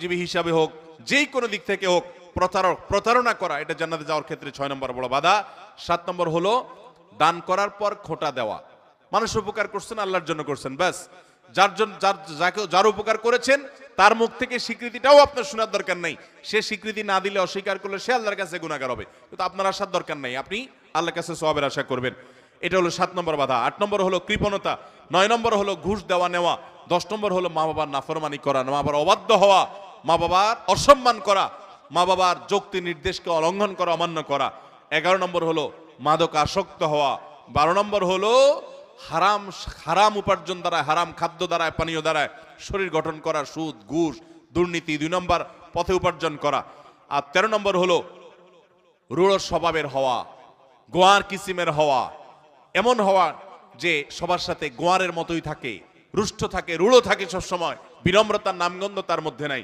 জীবী হিসাবে হোক, যেই কোনো দিক থেকে হোক, প্রতারণা করা, এটা জান্নাতে যাওয়ার ক্ষেত্রে 6 নম্বর বড় বাধা। 7 নম্বর হলো দান করার পর খোঁটা দেওয়া। মানুষ উপকার করছেন, আল্লাহর জন্য করছেন, ব্যাস যার উপকার করেছেন তার মুখ থেকে স্বীকৃতিটাও আপনার শোনার দরকার নাই। সে স্বীকৃতি না দিলে, অস্বীকার করলে সে আল্লাহর কাছে গুনাহগার হবে, কিন্তু আপনার আসার দরকার নাই, আপনি আল্লাহর কাছে সওয়াবের আশা করবেন। এটা হলো 7 নম্বর বাধা। 8 নম্বর হলো কৃপণতা। 9 নম্বর হলো ঘুষ দেওয়া নেওয়া। 10 নম্বর হলো মা বাবার নাফরমানি করা, মা বাবার অবাধ্য হওয়া, মা বাবার অসম্মান করা, মা বাবার যুক্তি নির্দেশকে অলঙ্ঘন করা, অমান্য করা। 11 নম্বর হলো মাদক আসক্ত হওয়া। 12 নম্বর হলো হারাম উপার্জন দ্বারা, হারাম খাদ্য দ্বারা, পানীয় দ্বারা শরীর গঠন করা, সুদ, ঘুষ, দুর্নীতি, 2 নম্বর পথে উপার্জন করা। আর 13 নম্বর হলো রূঢ় স্বভাবের হওয়া, গোয়ার কিসিমের হওয়া, এমন হওয়া যে সবার সাথে গোয়ারের মতোই থাকে, রুষ্ট থাকে, রূঢ় থাকে, সবসময় বিনম্রতার নামগন্ধ তার মধ্যে নাই।